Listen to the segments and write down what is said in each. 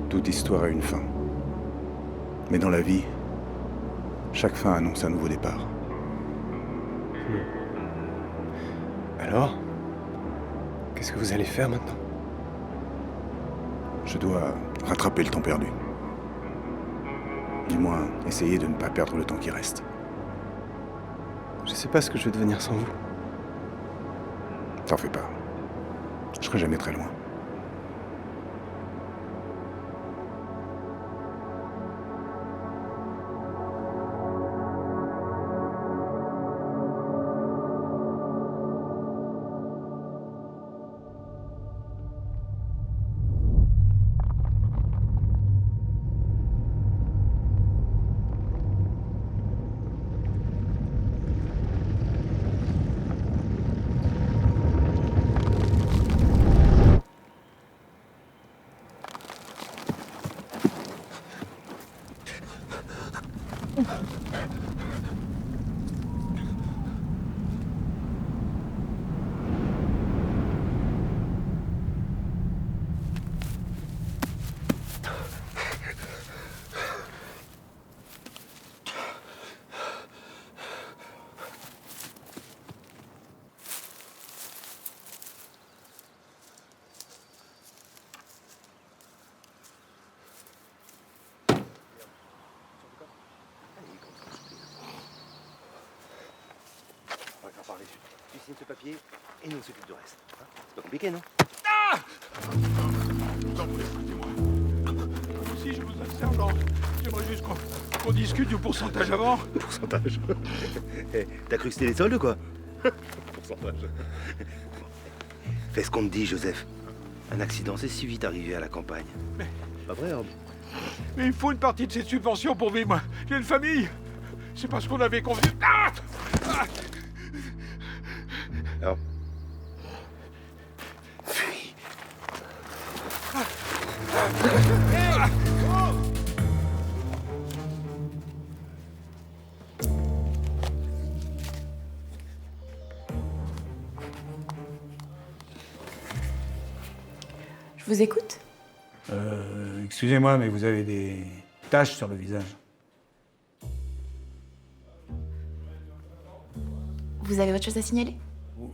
Toute histoire a une fin. Mais dans la vie, chaque fin annonce un nouveau départ. Alors? Qu'est-ce que vous allez faire maintenant? Je dois rattraper le temps perdu. Du moins, essayer de ne pas perdre le temps qui reste. Je sais pas ce que je vais devenir sans vous. T'en fais pas. Je serai jamais très loin. Tu signes ce papier et nous on s'occupe du reste. Hein, c'est pas compliqué, non? Je vous en prie, écoutez-moi. Moi aussi, je voudrais faire genre. J'aimerais juste qu'on discute du pourcentage avant. Pourcentage. T'as cru que c'était les soldes ou quoi? Pourcentage. Fais ce qu'on te dit, Joseph. Un accident, c'est si vite arrivé à la campagne. Mais... Pas vrai, Herb? Mais il faut une partie de cette subvention pour vivre. Moi, j'ai une famille. C'est pas ce qu'on avait convenu. Ah ah Herb. Fuis. Je vous écoute. Excusez-moi, mais vous avez des taches sur le visage. Vous avez autre chose à signaler?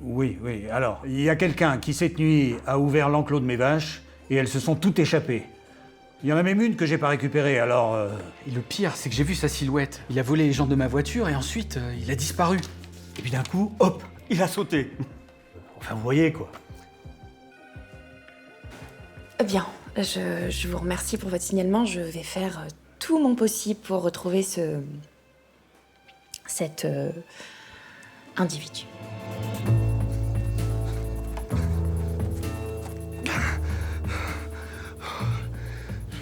Oui, oui. Alors, il y a quelqu'un qui, cette nuit, a ouvert l'enclos de mes vaches et elles se sont toutes échappées. Il y en a même une que j'ai pas récupérée, alors... Et le pire, c'est que j'ai vu sa silhouette. Il a volé les jantes de ma voiture et ensuite, il a disparu. Et puis d'un coup, hop, il a sauté. Enfin, vous voyez, quoi. Bien, je vous remercie pour votre signalement. Je vais faire tout mon possible pour retrouver cet individu.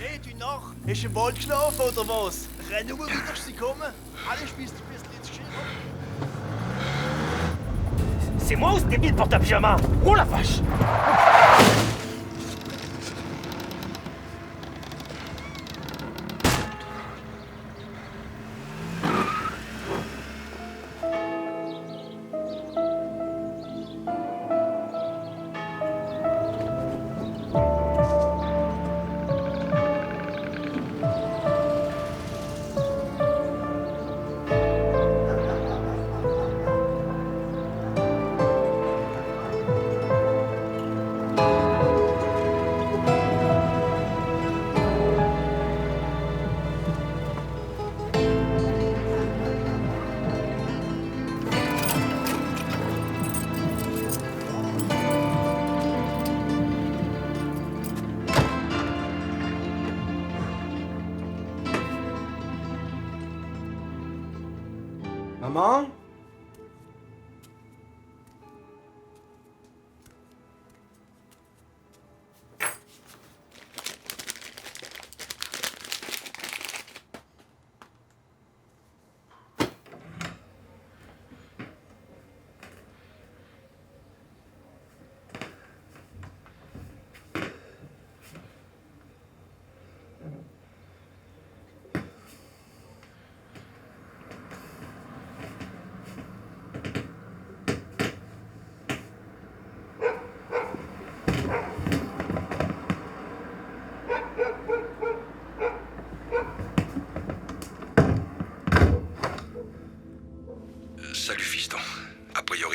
Hey, du Narr, hast du im Wald geschlafen oder was? Renn nur wieder, sie kommen. Alle spießt du bis ins Geschirr. C'est moi ou ce débile porte-pyjama? Oh la vache! Maman?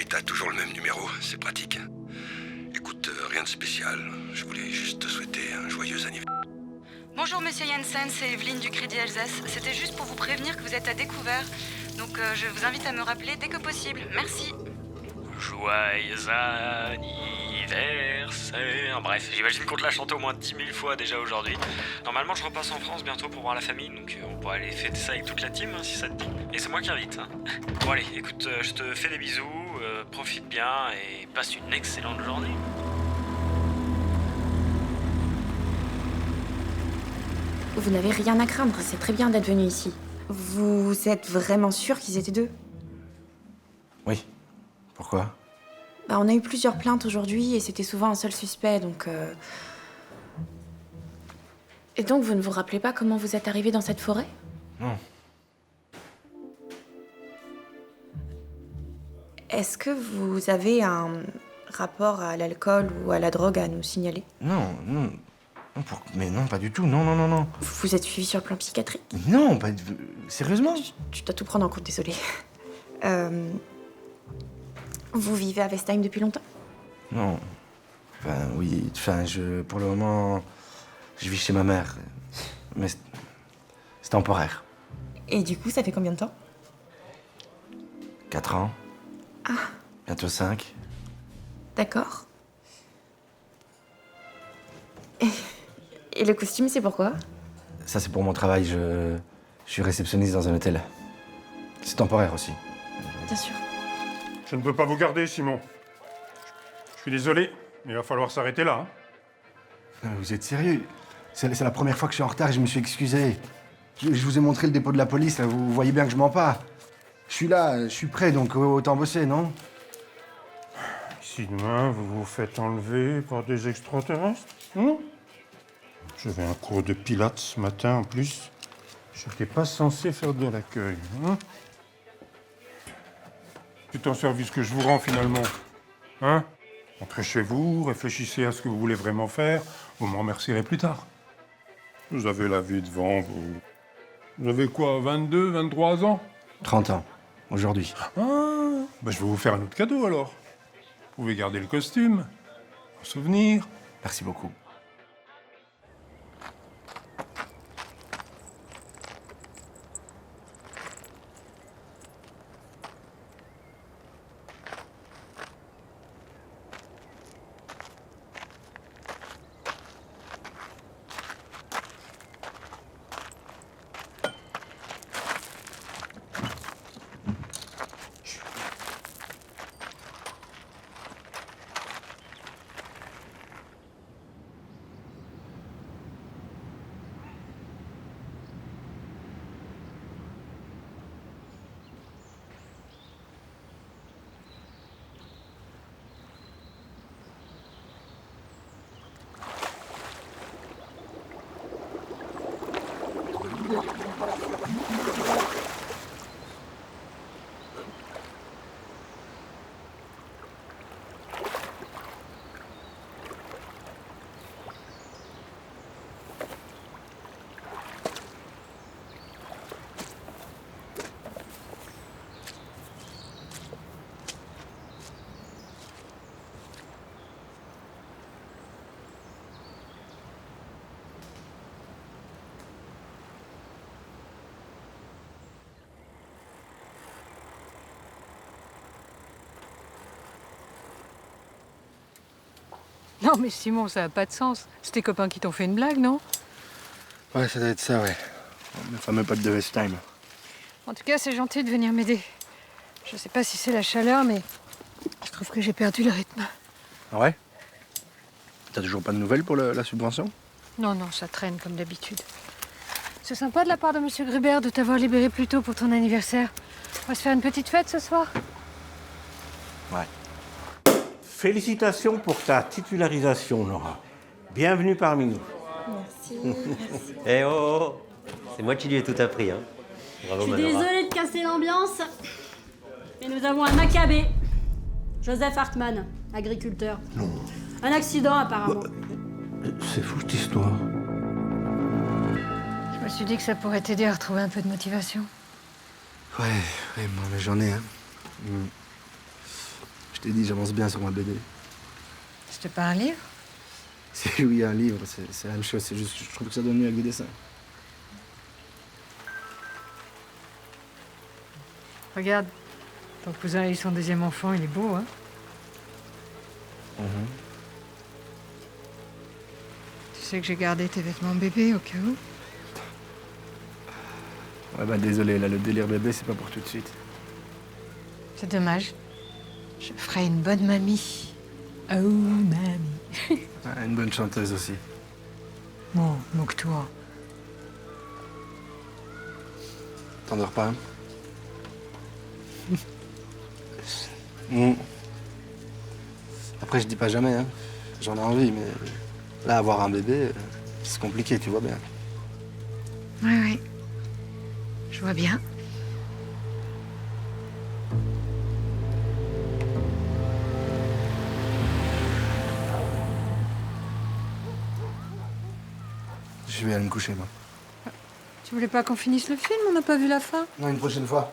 t'as toujours le même numéro, c'est pratique. Écoute, rien de spécial. Je voulais juste te souhaiter un joyeux anniversaire. Bonjour Monsieur Jensen, c'est Evelyne du Crédit Alsace. C'était juste pour vous prévenir que vous êtes à découvert. Donc je vous invite à me rappeler dès que possible. Merci. Joyeux anniversaire. Bref, j'imagine qu'on te l'a chanté au moins 10 000 fois déjà aujourd'hui. Normalement, je repasse en France bientôt pour voir la famille, donc on pourra aller fêter ça avec toute la team, hein, si ça te dit. Et c'est moi qui invite. Hein. Bon allez, écoute, je te fais des bisous, profite bien et passe une excellente journée. Vous n'avez rien à craindre, c'est très bien d'être venu ici. Vous êtes vraiment sûr qu'ils étaient deux? Oui. Pourquoi? Bah, on a eu plusieurs plaintes aujourd'hui et c'était souvent un seul suspect, donc... Et donc, vous ne vous rappelez pas comment vous êtes arrivé dans cette forêt? Non. Est-ce que vous avez un rapport à l'alcool ou à la drogue à nous signaler? Non. Mais non, pas du tout. Non. Vous êtes suivi sur le plan psychiatrique? Non, pas... Sérieusement? Tu dois tout prendre en compte, désolé. Vous vivez à Westheim depuis longtemps? Non. Oui, pour le moment, je vis chez ma mère. Mais c'est temporaire. Et du coup, ça fait combien de temps? 4 ans. Ah. Bientôt 5. D'accord. Et le costume, c'est pourquoi? Ça, c'est pour mon travail. Je suis réceptionniste dans un hôtel. C'est temporaire aussi. Bien sûr. Je ne peux pas vous garder, Simon. Je suis désolé, mais il va falloir s'arrêter là. Non, mais vous êtes sérieux? C'est la première fois que je suis en retard et je me suis excusé. Je vous ai montré le dépôt de la police, là, vous voyez bien que je mens pas. Je suis là, je suis prêt, donc autant bosser, non? Si demain vous vous faites enlever par des extraterrestres, non? J'avais un cours de pilates ce matin en plus. J'étais pas censé faire de l'accueil, hein? C'est un service que je vous rends finalement, hein? Entrez chez vous, réfléchissez à ce que vous voulez vraiment faire, vous m'en remercierez plus tard. Vous avez la vie devant vous. Vous avez quoi, 22, 23 ans? 30 ans, aujourd'hui. Ah, bah je vais vous faire un autre cadeau alors. Vous pouvez garder le costume, en souvenir. Merci beaucoup. Non mais Simon, ça n'a pas de sens. C'est tes copains qui t'ont fait une blague, non? Ouais, ça doit être ça, ouais. Mes fameux potes de Westheim. En tout cas, c'est gentil de venir m'aider. Je sais pas si c'est la chaleur, mais je trouve que j'ai perdu le rythme. Ah ouais? T'as toujours pas de nouvelles pour la subvention? Non, ça traîne comme d'habitude. C'est sympa de la part de Monsieur Gruber de t'avoir libéré plus tôt pour ton anniversaire. On va se faire une petite fête ce soir? Ouais. Félicitations pour ta titularisation, Laura. Bienvenue parmi nous. Merci. Eh oh, c'est moi qui lui ai tout appris, hein. Bravo, Je suis Manora. désolée de casser l'ambiance, mais nous avons un macabé. Joseph Hartmann, agriculteur. Non. Un accident apparemment. C'est fou cette histoire. Je me suis dit que ça pourrait t'aider à retrouver un peu de motivation. Ouais, moi, mais j'en ai, hein. Je t'ai dit, j'avance bien sur ma BD. C'était pas un livre? C'est oui, un livre, c'est la même chose. C'est juste que je trouve que ça donne mieux avec des dessins. Regarde, ton cousin a eu son deuxième enfant, il est beau, hein? Tu sais que j'ai gardé tes vêtements bébé au cas où? Ouais, bah désolé, là, le délire bébé, c'est pas pour tout de suite. C'est dommage. Je ferai une bonne mamie. Oh, mamie. Ah, une bonne chanteuse aussi. Bon, moque-toi. T'endors pas? Après, je dis pas jamais, hein. J'en ai envie, mais là, avoir un bébé, c'est compliqué, tu vois bien. Oui. Je vois bien. Je vais aller me coucher, moi. Tu voulais pas qu'on finisse le film? On n'a pas vu la fin. Non, une prochaine fois.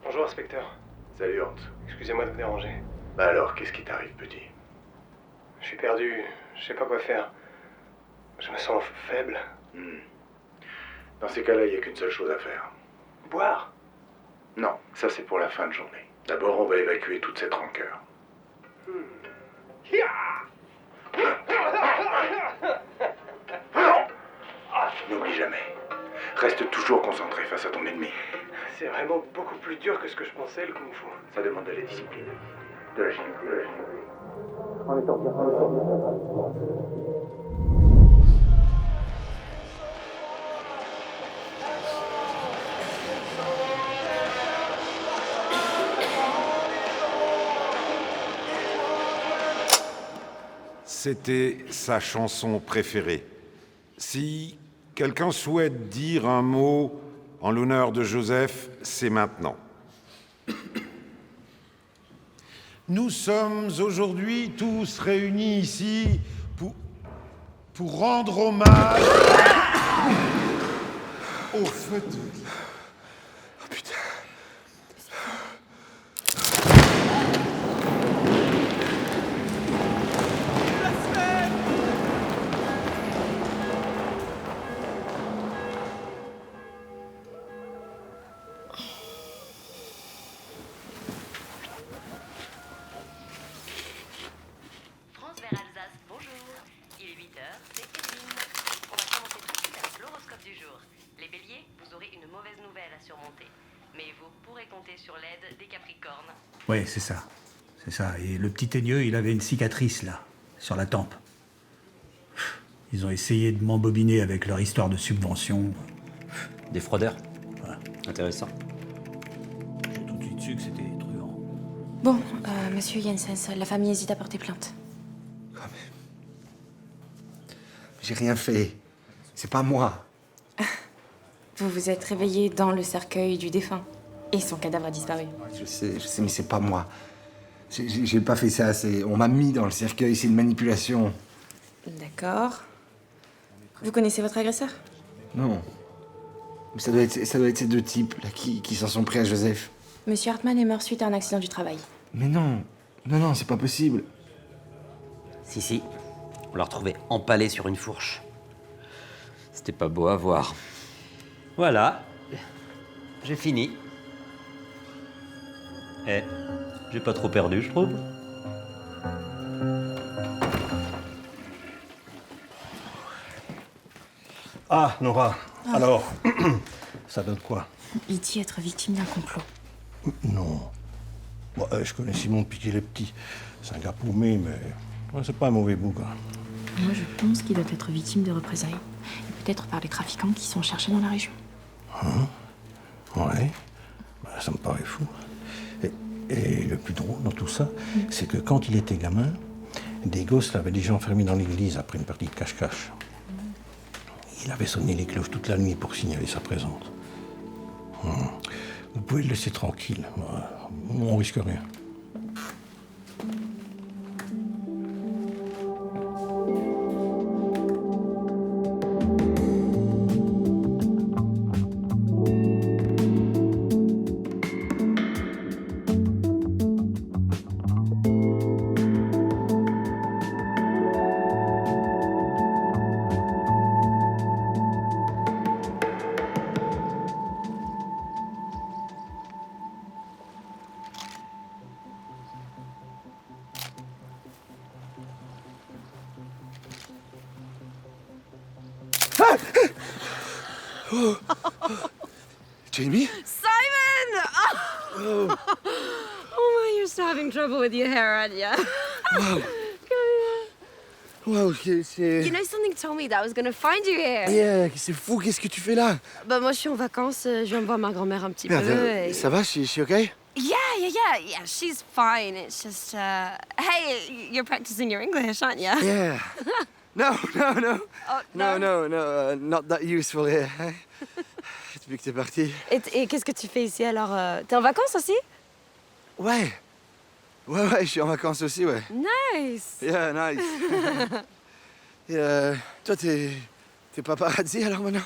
Bonjour, inspecteur. Salut, Hans. Excusez-moi de vous déranger. Bah alors, qu'est-ce qui t'arrive, petit? Je suis perdu, je sais pas quoi faire. Je me sens faible. Dans ces cas-là, il n'y a qu'une seule chose à faire. Boire? Non, ça c'est pour la fin de journée. D'abord, on va évacuer toute cette rancœur. N'oublie jamais. Reste toujours concentré face à ton ennemi. C'est vraiment beaucoup plus dur que ce que je pensais, le kung-fu. Ça demande de la discipline. De la discipline. C'était sa chanson préférée. Si quelqu'un souhaite dire un mot en l'honneur de Joseph, c'est maintenant. Nous sommes aujourd'hui tous réunis ici pour rendre hommage au fait de... Oh putain. France vers Alsace, bonjour. Il est 8h, c'est Evelyne. On va commencer tout de suite avec l'horoscope du jour. Les béliers, vous aurez une mauvaise nouvelle à surmonter. Mais vous pourrez compter sur l'aide des capricornes. Ouais, c'est ça. C'est ça. Et le petit teigneux, il avait une cicatrice, là, sur la tempe. Ils ont essayé de m'embobiner avec leur histoire de subvention. Des fraudeurs. Intéressant. J'ai tout de suite su que c'était truand. Bon, monsieur Jensens, la famille hésite à porter plainte. J'ai rien fait. C'est pas moi. Vous vous êtes réveillé dans le cercueil du défunt. Et son cadavre a disparu. Je sais, mais c'est pas moi. J'ai pas fait ça. On m'a mis dans le cercueil. C'est une manipulation. D'accord. Vous connaissez votre agresseur? Non. Mais ça doit être ces deux types là qui s'en sont pris à Joseph. Monsieur Hartmann est mort suite à un accident du travail. Mais non. Non, c'est pas possible. Si. On l'a retrouvé empalé sur une fourche. C'était pas beau à voir. Voilà. J'ai fini. J'ai pas trop perdu, je trouve. Ah, Nora. Alors, ça donne quoi? Il dit être victime d'un complot. Non. Bon, je connais Simon depuis qu'il est petit. C'est un gars paumé, mais c'est pas un mauvais bouc. Moi, je pense qu'il doit être victime de représailles. Et peut-être par les trafiquants qui sont cherchés dans la région. Ouais. Ça me paraît fou. Et le plus drôle dans tout ça, c'est que quand il était gamin, des gosses l'avaient déjà enfermé dans l'église après une partie de cache-cache. Il avait sonné les cloches toute la nuit pour signaler sa présence. pouvez le laisser tranquille. On risque rien. Jamie? Simon! Oh. Oh my, you're still having trouble with your hair, aren't you? Wow. Wow, c'est... You know, something told me that I was gonna find you here. Yeah, c'est fou, qu'est-ce que tu fais là? Bah moi je suis en vacances, je viens de voir ma grand-mère un petit Merde, peu. Et... ça va, je suis OK? Yeah, she's fine. It's just, hey, you're practicing your English, aren't you? Yeah. No. Oh, No, not that useful here. Depuis que t'es parti. Et qu'est-ce que tu fais ici alors? T'es en vacances aussi? Ouais, je suis en vacances aussi, ouais. Nice. Yeah, nice. Et toi, t'es paparazzi alors maintenant?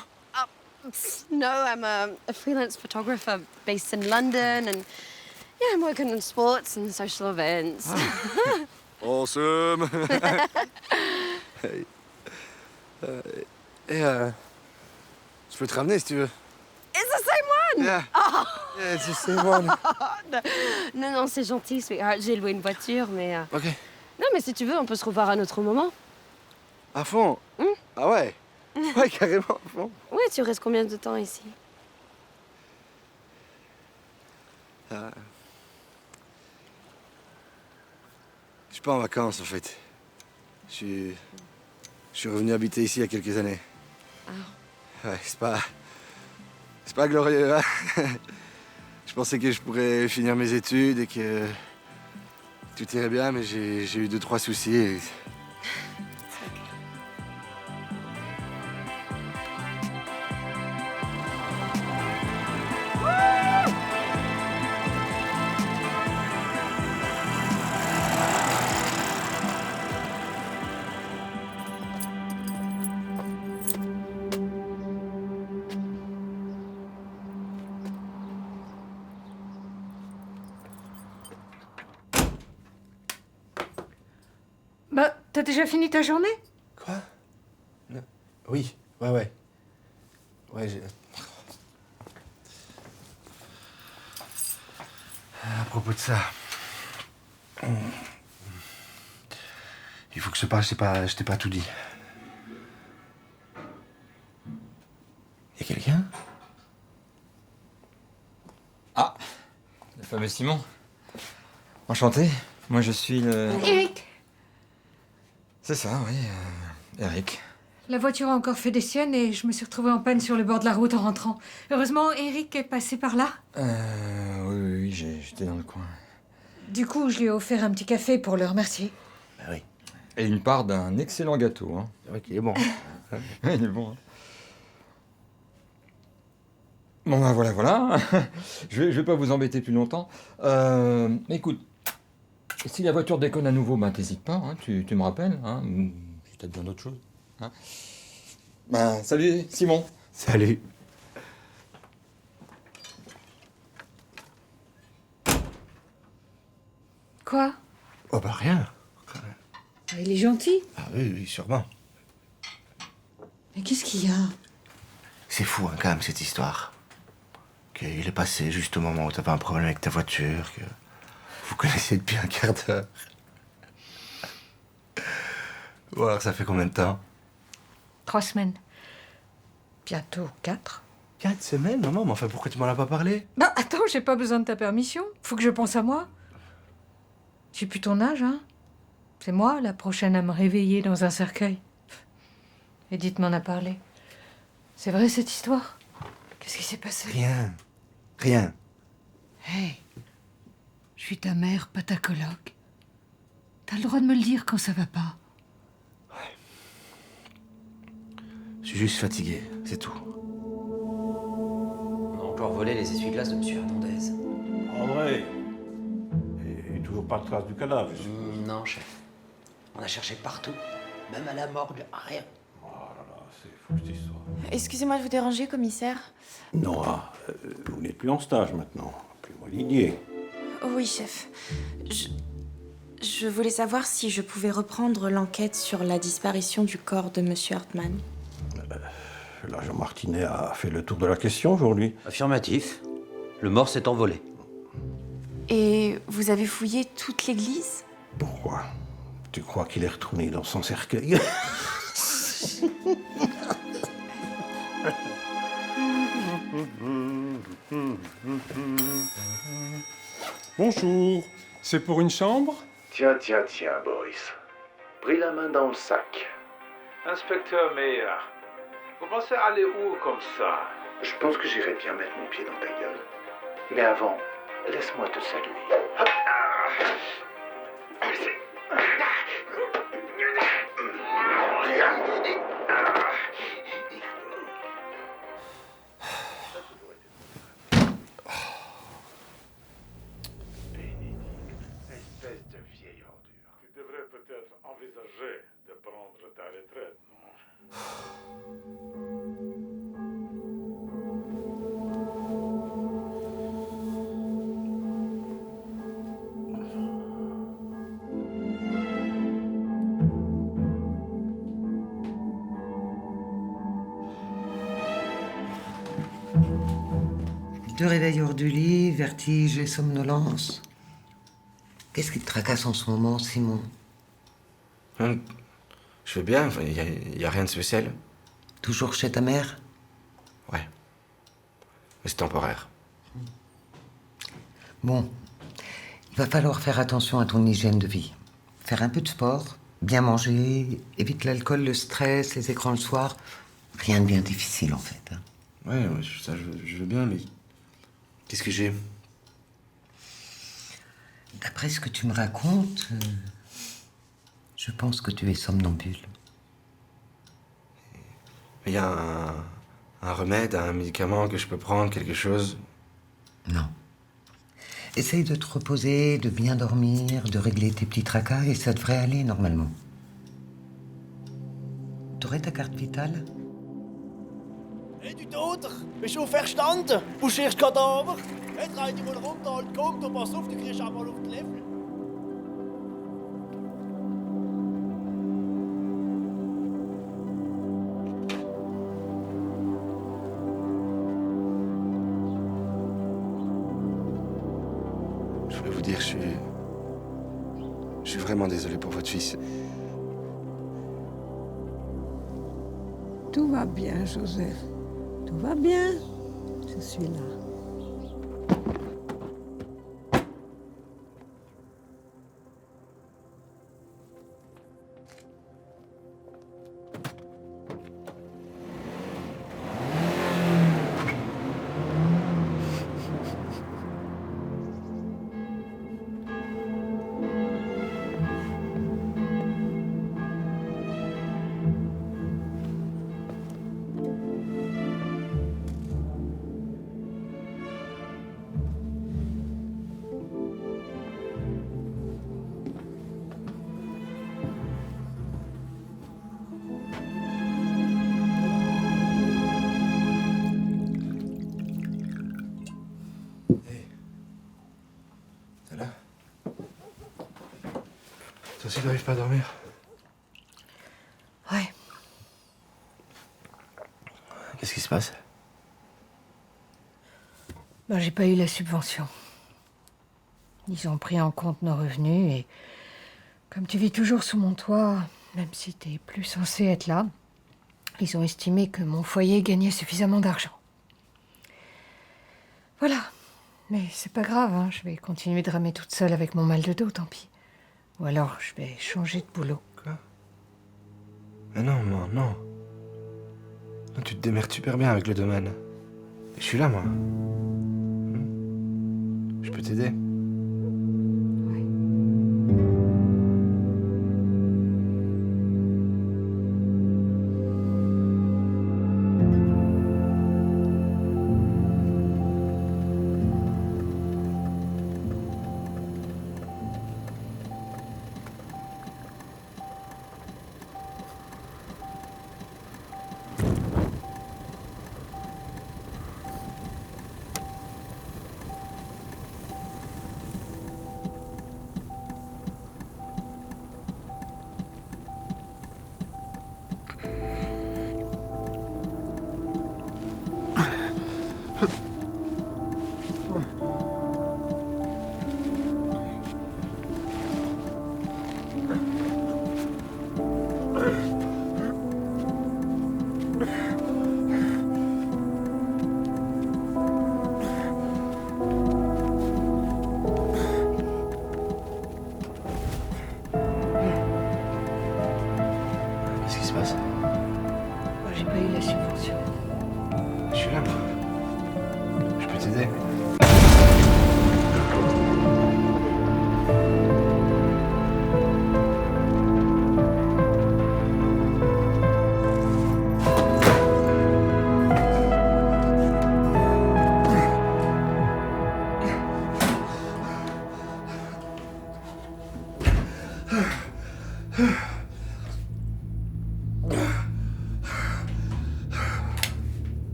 No, I'm a freelance photographer based in London, and yeah, I'm working on sports and social events. Awesome. Et je peux te ramener si tu veux. It's the same one! Yeah. Oh. Yeah, it's the same one. Non, c'est gentil, sweetheart. J'ai loué une voiture, mais... OK. Non, mais si tu veux, on peut se revoir à un autre moment. À fond? Ah ouais? Ouais, carrément, à fond. Ouais, tu restes combien de temps ici? Je suis pas en vacances, en fait. Je suis revenu habiter ici il y a quelques années. Ah. Ouais, c'est pas glorieux, hein? Je pensais que je pourrais finir mes études et que tout irait bien, mais j'ai eu 2-3 soucis et... Bah, t'as déjà fini ta journée? Quoi? Non. Oui, ouais. Ouais, j'ai... À propos de ça... Il faut que je te parle, je t'ai pas tout dit. Y'a quelqu'un? Ah, le fameux Simon. Enchanté, moi je suis le... Eric! C'est ça, oui, Eric. La voiture a encore fait des siennes et je me suis retrouvée en panne sur le bord de la route en rentrant. Heureusement, Eric est passé par là. Oui, j'étais dans le coin. Du coup, je lui ai offert un petit café pour le remercier. Ah oui. Et une part d'un excellent gâteau, hein. C'est vrai qu'il est bon. Il est bon, hein. Bon, ben voilà. Je vais pas vous embêter plus longtemps. Écoute, si la voiture déconne à nouveau, ben t'hésites pas, hein, tu me rappelles, hein, ou j'ai peut-être bien d'autres choses. Hein. Ben, salut Simon. Salut. Quoi? Oh bah rien. Il est gentil. Ah oui, sûrement. Mais qu'est-ce qu'il y a? C'est fou, hein, quand même, cette histoire. Qu'il est passé juste au moment où t'avais un problème avec ta voiture, que vous connaissez depuis un quart d'heure. Bon, alors ça fait combien de temps? 3 semaines. Bientôt 4. 4 semaines? Non, mais enfin, pourquoi tu m'en as pas parlé? Bah attends, j'ai pas besoin de ta permission. Faut que je pense à moi. J'ai plus ton âge, hein. C'est moi, la prochaine à me réveiller dans un cercueil. Edith m'en a parlé. C'est vrai, cette histoire? Qu'est-ce qui s'est passé? Rien. Hey, je suis ta mère, pas ta coloc. T'as le droit de me le dire quand ça va pas. Je suis juste fatigué, c'est tout. On encore volé les essuie-glaces de Monsieur Hernandez. En vrai. Et toujours pas de trace du cadavre. Non, chef. On a cherché partout, même à la morgue, rien. Oh là là, c'est fou cette histoire. Excusez-moi de vous déranger, commissaire. Nora, vous n'êtes plus en stage maintenant. Appelez-moi Didier. Oui, chef. Je voulais savoir si je pouvais reprendre l'enquête sur la disparition du corps de Monsieur Hartmann. L'agent Martinet a fait le tour de la question aujourd'hui. Affirmatif. Le mort s'est envolé. Et vous avez fouillé toute l'église? Pourquoi? Tu crois qu'il est retourné dans son cercueil? Bonjour. C'est pour une chambre? Tiens, Boris. Pris la main dans le sac. Inspecteur Meyer, vous pensez aller où comme ça? Je pense que j'irai bien mettre mon pied dans ta gueule. Mais avant, laisse-moi te saluer. Espèce de vieille ordure. Tu devrais peut-être envisager de prendre ta retraite, Il te réveille hors du lit, vertige et somnolence. Qu'est-ce qui te tracasse en ce moment, Simon? Je vais bien, il y a rien de spécial. Toujours chez ta mère? Ouais. Mais c'est temporaire. Bon, il va falloir faire attention à ton hygiène de vie. Faire un peu de sport, bien manger, évite l'alcool, le stress, les écrans le soir. Rien de bien difficile, en fait. Hein. Ouais, ça je veux bien, mais... Qu'est-ce que j'ai? D'après ce que tu me racontes, je pense que tu es somnambule. Il y a un remède, un médicament que je peux prendre, quelque chose? Non. Essaye de te reposer, de bien dormir, de régler tes petits tracas et ça devrait aller normalement. T'aurais ta carte vitale? Hey, du Toter, bist du verstanden? Buschierst Kadaver? Hey, dreh dich mal runter, halt, komm, du pass auf, du kriegst einmal auf die Level. Je voulais vous dire, je suis vraiment désolé pour votre fils. Tout va bien, Joseph. Tout va bien. Je suis là. Toi aussi, t'arrives pas à dormir? Ouais. Qu'est-ce qui se passe? Ben, j'ai pas eu la subvention. Ils ont pris en compte nos revenus et comme tu vis toujours sous mon toit, même si t'es plus censé être là, ils ont estimé que mon foyer gagnait suffisamment d'argent. Voilà. Mais c'est pas grave, hein. Je vais continuer de ramer toute seule avec mon mal de dos, tant pis. Ou alors, je vais changer de boulot. Quoi? Mais non, non. Non, tu te démerdes super bien avec le domaine. Et je suis là, moi. Je peux t'aider.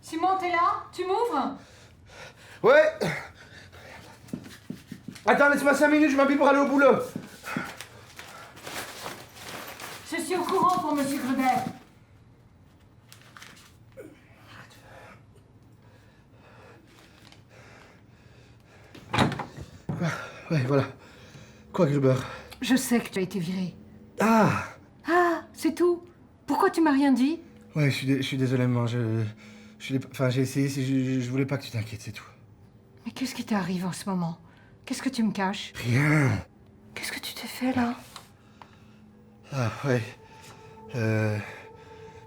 Simon, t'es là? Tu m'ouvres? Ouais. Attends, laisse-moi 5 minutes, je m'habille pour aller au boulot. Je suis au courant pour Monsieur Gruber. Ouais, voilà. Quoi, Gruber? Je sais que tu as été viré. Ah! Ah, c'est tout? Pourquoi tu m'as rien dit? Ouais, je suis désolé, maman. Enfin, j'ai essayé, je voulais pas que tu t'inquiètes, c'est tout. Mais qu'est-ce qui t'arrive en ce moment? Qu'est-ce que tu me caches? Rien. Qu'est-ce que tu t'es fait, là? Ah, ouais. Je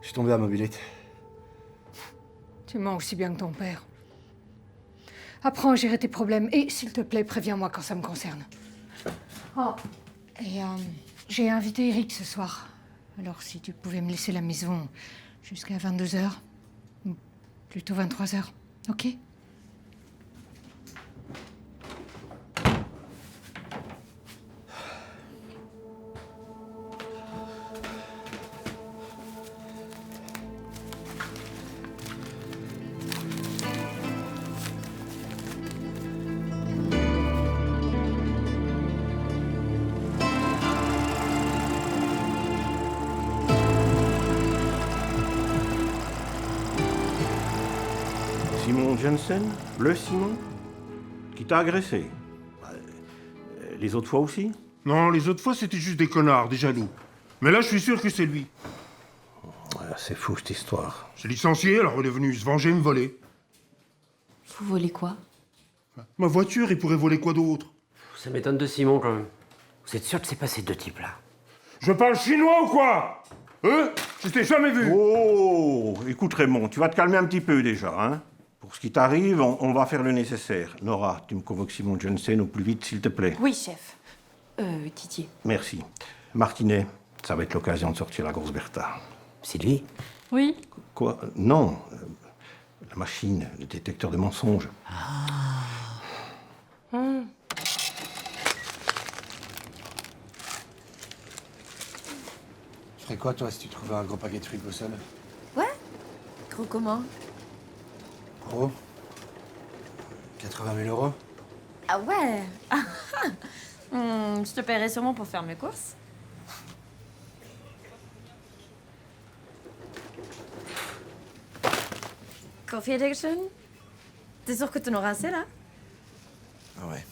suis tombé à mobilette. Tu mens aussi bien que ton père. Apprends à gérer tes problèmes et, s'il te plaît, préviens-moi quand ça me concerne. Oh, et j'ai invité Eric ce soir. Alors, si tu pouvais me laisser la maison jusqu'à 22h, ou plutôt 23h, ok? Simon Jensen? Le Simon? Qui t'a agressé? Les autres fois aussi? Non, les autres fois, c'était juste des connards, des jaloux. Mais là, je suis sûr que c'est lui. C'est fou, cette histoire. J'ai licencié, alors il est venu se venger et me voler. Vous volez quoi? Ma voiture, il pourrait voler quoi d'autre? Ça m'étonne de Simon, quand même. Vous êtes sûr que c'est pas ces deux types-là? Je parle chinois ou quoi? Je t'ai jamais vu. Oh, écoute Raymond, tu vas te calmer un petit peu déjà, hein? Pour ce qui t'arrive, on va faire le nécessaire. Nora, tu me convoques Simon Jensen au plus vite, s'il te plaît. Oui, chef. Didier. Merci. Martinet, ça va être l'occasion de sortir la grosse Bertha. C'est lui? Oui. Quoi? Non. La machine, le détecteur de mensonges. Tu ferais quoi, toi, si tu trouvais un gros paquet de fric au sol? Ouais? Gros comment? Gros? 80 000 euros? Ah ouais? Je te paierai sûrement pour faire mes courses. Coffee addiction? T'es sûr que tu en auras assez, là? Ah ouais.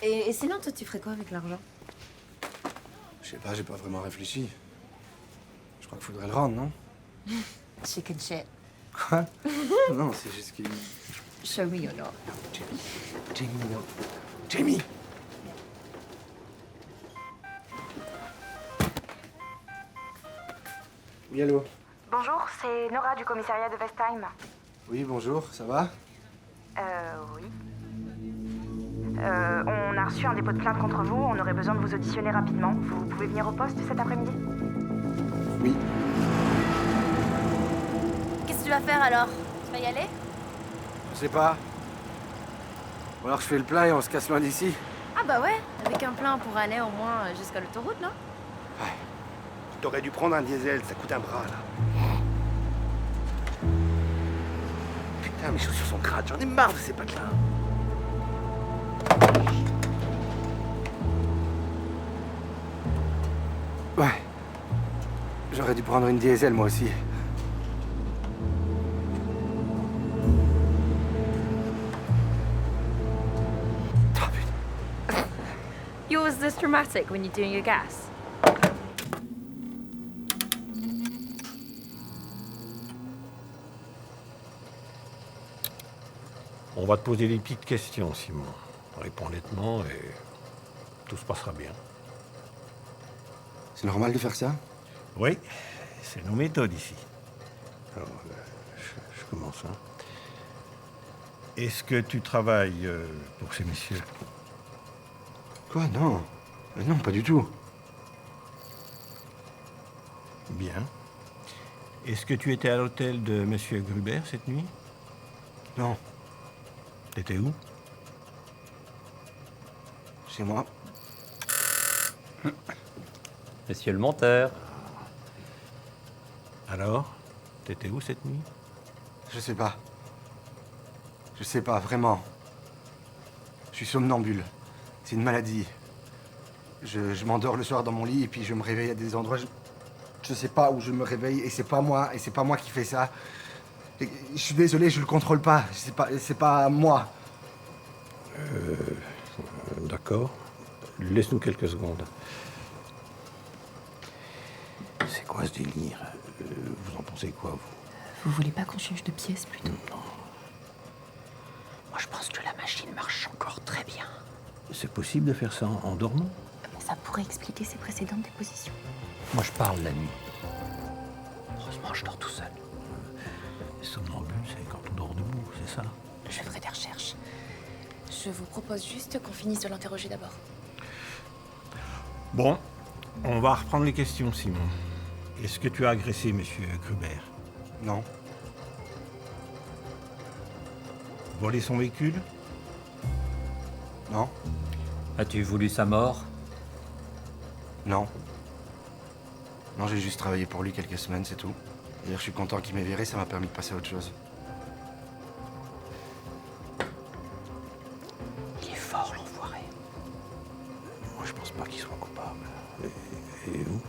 Et sinon, toi, tu ferais quoi avec l'argent? Je sais pas, j'ai pas vraiment réfléchi. Je crois qu'il faudrait le rendre, non? Chicken shit. Quoi? Non, c'est juste qu'il... Show me your love. Jamie, non. Jamie! Oui, allô? Bonjour, c'est Nora du commissariat de Westheim. Oui, bonjour, ça va? Oui. On a reçu un dépôt de plainte contre vous, on aurait besoin de vous auditionner rapidement. Vous pouvez venir au poste cet après-midi? Oui. Qu'est-ce que tu vas faire, alors? Tu vas y aller? Je sais pas. Ou alors je fais le plein et on se casse loin d'ici. Ah bah ouais, avec un plein pour aller au moins jusqu'à l'autoroute, non? Ouais. T'aurais dû prendre un diesel, ça coûte un bras, là. Putain, mes chaussures sont crades, j'en ai marre de ces patelins. Ouais. J'aurais dû prendre une diesel, moi aussi. You always this dramatic when you're doing your gas? On va te poser des petites questions, Simon. Réponds honnêtement et tout se passera bien. C'est normal de faire ça? Oui, c'est nos méthodes ici. Alors, je commence. Hein. Est-ce que tu travailles pour ces messieurs? Quoi? Non. Non, pas du tout. Bien. Est-ce que tu étais à l'hôtel de Monsieur Gruber cette nuit? Non. T'étais où? Chez moi. Monsieur le monteur. Alors, t'étais où cette nuit? Je sais pas. Je sais pas, vraiment. Je suis somnambule. C'est une maladie. Je m'endors le soir dans mon lit et puis je me réveille à des endroits. Je sais pas où je me réveille et c'est pas moi qui fais ça. Et je suis désolé, je le contrôle pas. C'est pas moi. D'accord. Laisse-nous quelques secondes. C'est quoi ce délire? Vous en pensez quoi, vous? Vous voulez pas qu'on change de pièce plutôt? Moi, je pense que la machine marche encore très bien. C'est possible de faire ça en dormant? Mais ça pourrait expliquer ses précédentes dépositions. Moi, je parle la nuit. Heureusement, je dors tout seul. Somnambule, c'est quand on dort debout, c'est ça? Je ferai des recherches. Je vous propose juste qu'on finisse de l'interroger d'abord. Bon, on va reprendre les questions, Simon. Est-ce que tu as agressé Monsieur Gruber? Non. Volé son véhicule? Non. As-tu voulu sa mort? Non. Non, j'ai juste travaillé pour lui quelques semaines, c'est tout. D'ailleurs, je suis content qu'il m'ait viré, ça m'a permis de passer à autre chose. Il est fort, l'enfoiré. Moi, je pense pas qu'il soit coupable. Et vous?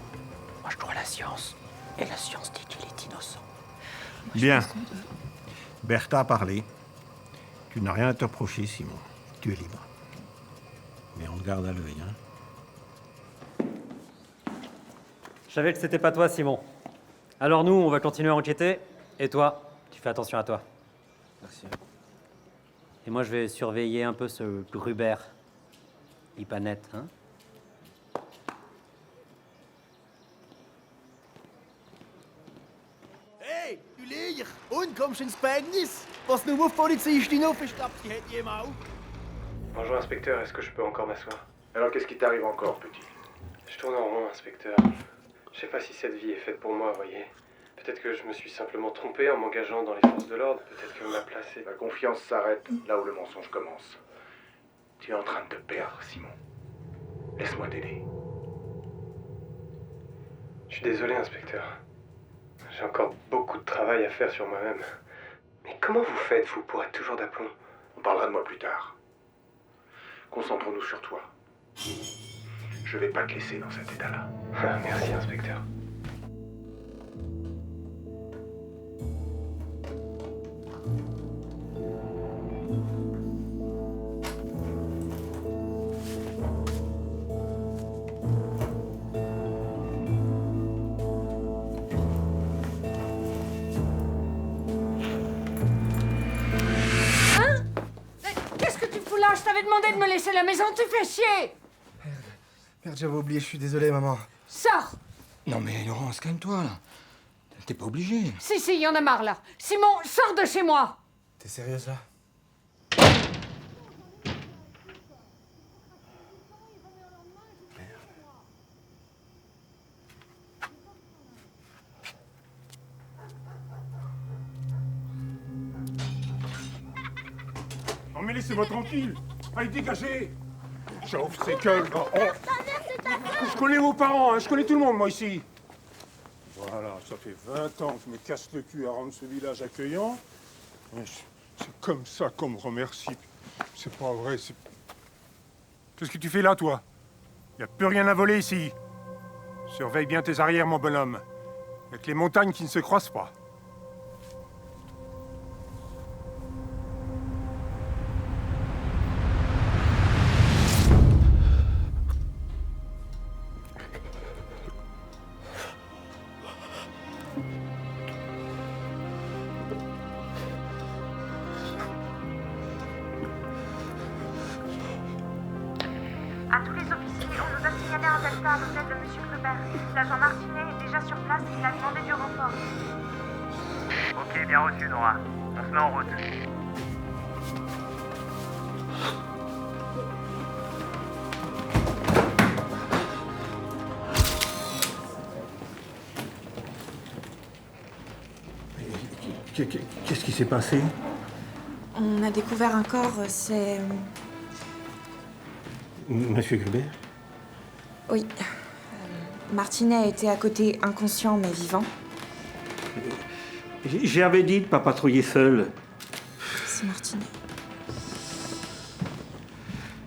Moi, je crois à la science. Et la science dit qu'il est innocent. Bien. Bertha a parlé. Tu n'as rien à te reprocher, Simon. Tu es libre. Mais on te garde à l'œil, hein. Je savais que c'était pas toi, Simon. Alors nous, on va continuer à enquêter. Et toi, tu fais attention à toi. Merci. Et moi, je vais surveiller un peu ce Gruber. Il est pas net, hein? Hey, du Lier! Und kommst ins Gefängnis? Was nur auf Polizistin aufgestappt, die hätte jemand auch. Bonjour, inspecteur. Est-ce que je peux encore m'asseoir? Alors qu'est-ce qui t'arrive encore, petit? Je tourne en rond, inspecteur. Je sais pas si cette vie est faite pour moi, voyez. Peut-être que je me suis simplement trompé en m'engageant dans les forces de l'ordre. Peut-être que ma place est... La confiance s'arrête là où le mensonge commence. Tu es en train de te perdre, Simon. Laisse-moi t'aider. Je suis désolé, inspecteur. J'ai encore beaucoup de travail à faire sur moi-même. Mais comment vous faites, vous, pour être toujours d'aplomb? On parlera de moi plus tard. Concentrons-nous sur toi. Je vais pas te laisser dans cet état-là. Merci, inspecteur. Hein? Qu'est-ce que tu fous là? Je t'avais demandé de me laisser la maison, tu fais chier! Merde, j'avais oublié, je suis désolé, maman. Sors! Non mais Laurence, calme-toi là. T'es pas obligé. Si, il y en a marre là. Simon, sors de chez moi! T'es sérieuse là? Non mais laissez-moi tranquille. Allez, dégagez. J'offre ces gueules. Je connais vos parents, hein. Je connais tout le monde, moi, ici. Voilà, ça fait 20 ans que je me casse le cul à rendre ce village accueillant. C'est comme ça qu'on me remercie. C'est pas vrai, c'est... Qu'est-ce que tu fais là, toi? Y a plus rien à voler ici. Surveille bien tes arrières, mon bonhomme. Avec les montagnes qui ne se croisent pas. À tous les officiers, on nous a signalé un delta à l'hôtel de M. Gruber. L'agent Martinet est déjà sur place et il a demandé du renfort. Ok, bien reçu, Nora. On se met en route. Qu'est-ce qui s'est passé? On a découvert un corps, c'est... Monsieur Gruber? Oui. Martinet était à côté, inconscient mais vivant. J'avais dit de ne pas patrouiller seul. C'est Martinet.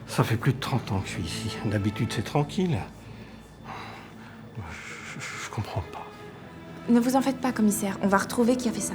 Ça fait plus de 30 ans que je suis ici. D'habitude, c'est tranquille. Je comprends pas. Ne vous en faites pas, commissaire. On va retrouver qui a fait ça.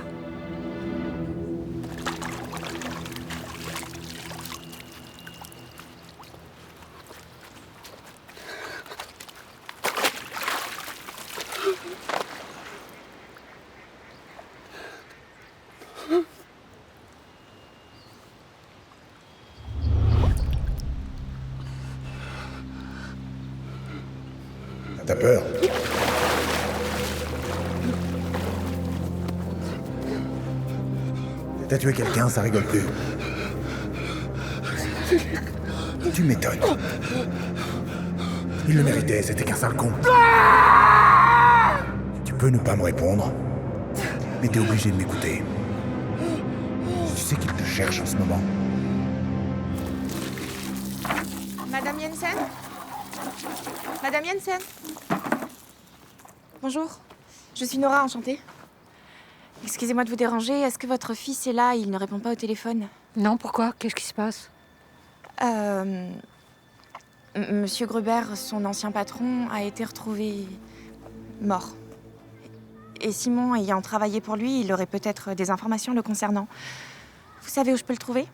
T'as peur? T'as tué quelqu'un, ça rigole plus. Tu m'étonnes. Il le méritait, c'était qu'un sale con. Tu peux ne pas me répondre, mais t'es obligé de m'écouter. Tu sais qu'il te cherche en ce moment. Madame Jensen? Madame Jensen? Bonjour. Je suis Nora, enchantée. Excusez-moi de vous déranger. Est-ce que votre fils est là? Il ne répond pas au téléphone. Non, pourquoi? Qu'est-ce qui se passe? Monsieur Gruber, son ancien patron, a été retrouvé mort. Et Simon, ayant travaillé pour lui, il aurait peut-être des informations le concernant. Vous savez où je peux le trouver?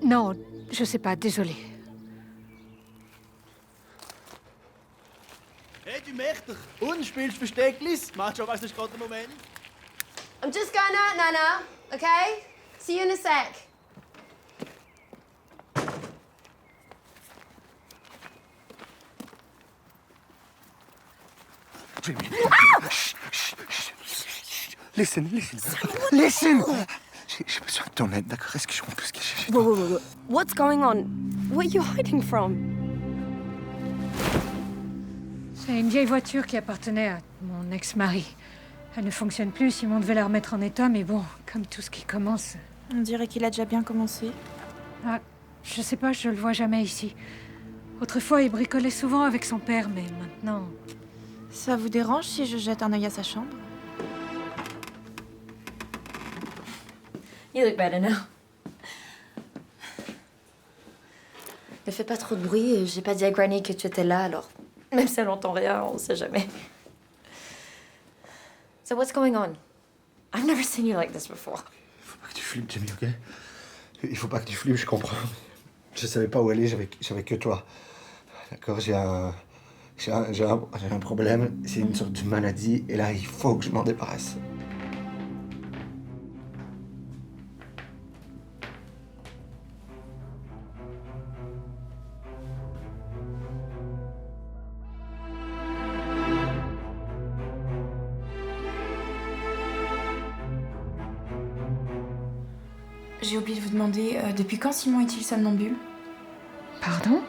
Non, je sais pas, désolée. Hey, du Mächter! Und, spielst du Verstecklis? Mach schon, was ist gerade der Moment? I'm just going out, Nana, okay? See you in a sec. Listen. Listen! J'ai besoin de ton aide, d'accord? Est-ce que je comprends ce que j'ai... Whoa. What's going on? What are you hiding from? C'est une vieille voiture qui appartenait à mon ex-mari. Elle ne fonctionne plus, Simon devait la remettre en état, mais bon, comme tout ce qui commence... On dirait qu'il a déjà bien commencé. Ah, je sais pas, je le vois jamais ici. Autrefois, il bricolait souvent avec son père, mais maintenant... Ça vous dérange si je jette un œil à sa chambre? You look better now. Ne fais pas trop de bruit, j'ai pas dit à Granny que tu étais là, alors même si elle n'entend rien, on sait jamais. So what's going on? I've never seen you like this before. Faut pas que tu flippes, Jamie, ok? Il faut pas que tu flippes, je comprends. Je savais pas où aller, j'avais que toi. D'accord, j'ai un problème, c'est une sorte de maladie, et là, il faut que je m'en débarrasse. J'ai oublié de vous demander, depuis quand Simon est-il somnambule? Pardon?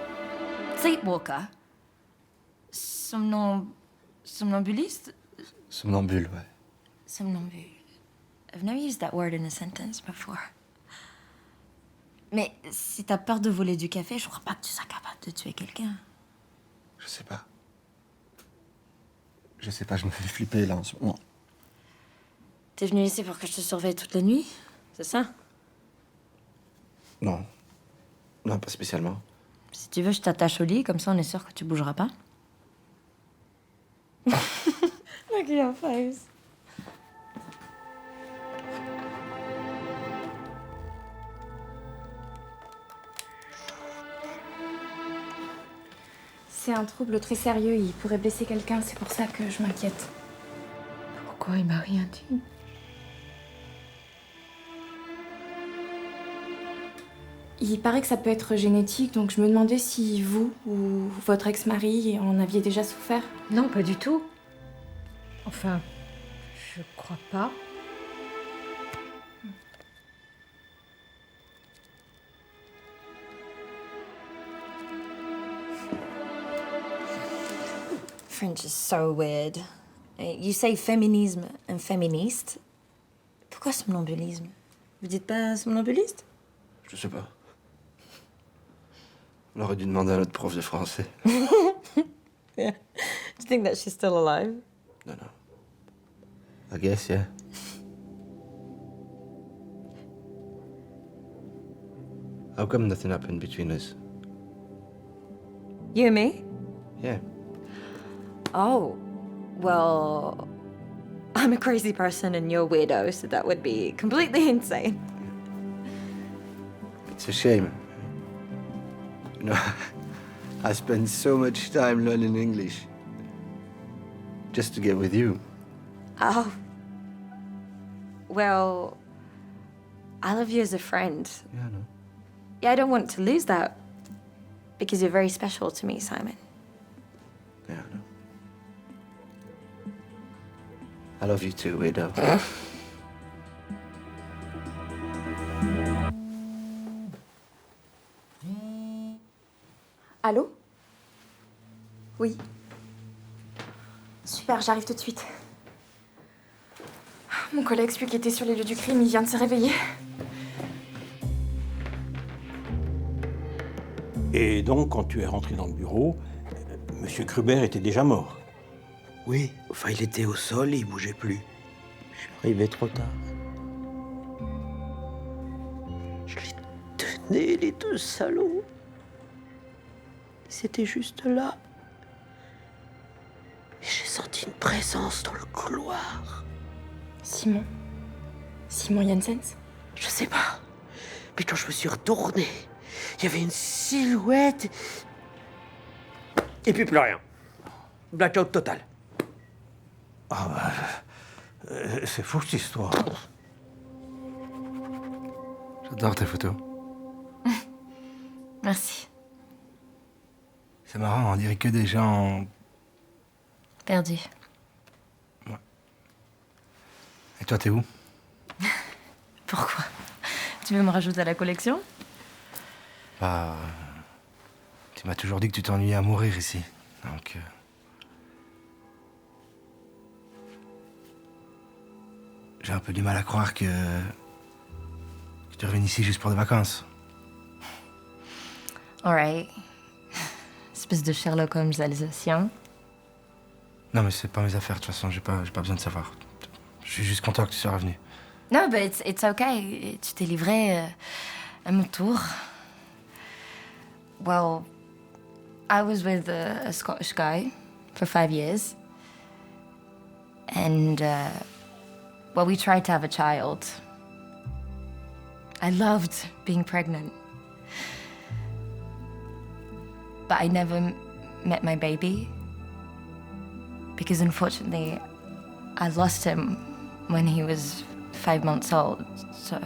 Sleepwalker. Somnambuliste? Somnambule, ouais. Somnambule. I've never used that word in a sentence before. Mais si t'as peur de voler du café, je crois pas que tu sois capable de tuer quelqu'un. Je sais pas, je me fais flipper, là, en ce moment. T'es venu ici pour que je te surveille toute la nuit? C'est ça? Non, pas spécialement. Si tu veux, je t'attache au lit, comme ça on est sûr que tu bougeras pas. Look at your face. C'est un trouble très sérieux, il pourrait blesser quelqu'un, c'est pour ça que je m'inquiète. Pourquoi il m'a rien dit? Il paraît que ça peut être génétique, donc je me demandais si vous ou votre ex-mari en aviez déjà souffert. Non, pas du tout. Enfin, je crois pas. French is so weird. You say féminisme and féministe. Pourquoi somnambulisme? Vous dites pas somnambuliste? Je sais pas. On aurait dû demander à notre prof de français. Yeah. Do you think that she's still alive? No. I guess, yeah. How come nothing happened between us? You and me? Yeah. Oh, well, I'm a crazy person and you're a weirdo, so that would be completely insane. It's a shame. You know, I spent so much time learning English just to get with you. Oh. Well, I love you as a friend. Yeah, I know. Yeah, I don't want to lose that because you're very special to me, Simon. Yeah, I know. I love you too, weirdo. Allô? Oui. Super, j'arrive tout de suite. Mon collègue, celui qui était sur les lieux du crime, il vient de se réveiller. Et donc, quand tu es rentré dans le bureau, Monsieur Kruber était déjà mort. Oui, enfin, il était au sol et il bougeait plus. Je suis arrivé trop tard. Je les tenais, les deux salauds. C'était juste là. Et j'ai senti une présence dans le couloir. Simon? Simon Janssens? Je sais pas. Mais quand je me suis retourné, il y avait une silhouette. Et puis plus rien. Blackout total. Ah bah, c'est fou cette histoire. J'adore tes photos. Merci. C'est marrant, on dirait que des gens... Perdu. Et toi, t'es où? Pourquoi? Tu veux me rajouter à la collection? Bah... Tu m'as toujours dit que tu t'ennuyais à mourir ici. Donc... J'ai un peu du mal à croire que tu reviens ici juste pour des vacances. Alright. Espèce de Sherlock Holmes alsacien. Non, mais c'est pas mes affaires, de toute façon, j'ai pas besoin de savoir. Je suis juste content que tu sois revenu. No, but it's okay. Tu t'es livré à mon tour. Well, I was with a Scottish guy for 5 years. And, well, we tried to have a child. I loved being pregnant. But I never met my baby. Because unfortunately, I lost him when he was 5 months old, so...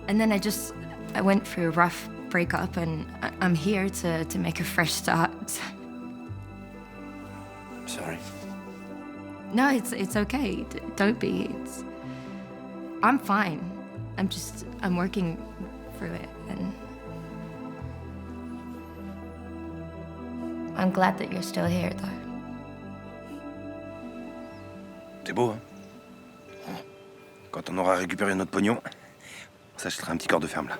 And then I went through a rough breakup and I'm here to make a fresh start. Sorry. No, it's okay. Don't be. I'm fine. I'm working through it and I'm glad that you're still here though. C'est beau, hein? Quand on aura récupéré notre pognon, on s'achètera un petit corps de ferme, là.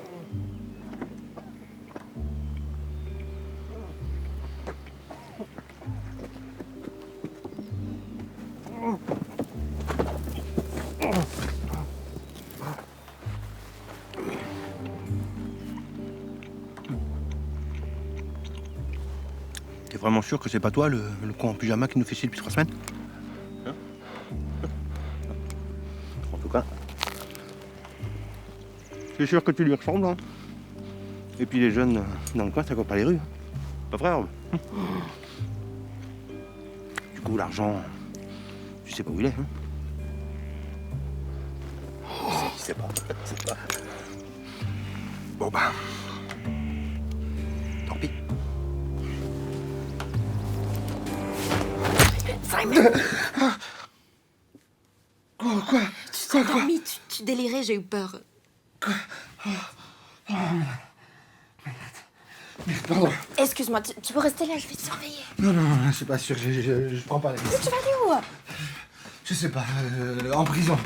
T'es vraiment sûr que c'est pas toi, le con en pyjama qui nous fait chier depuis 3 semaines? Hein? En tout cas, c'est sûr que tu lui ressembles, hein? Et puis les jeunes dans le coin, ça court pas les rues. Pas vrai, Herbe? Du coup, l'argent, tu sais pas où il est, hein? C'est pas. Bon, bah... Tant pis. Simon! Quoi? Tu t'es endormi, tu délirais, j'ai eu peur. Pardon. Excuse-moi, tu peux rester là, je vais te surveiller. Non, non, non, c'est pas sûr, je prends pas la Mais tu vas aller où? Je sais pas, en prison.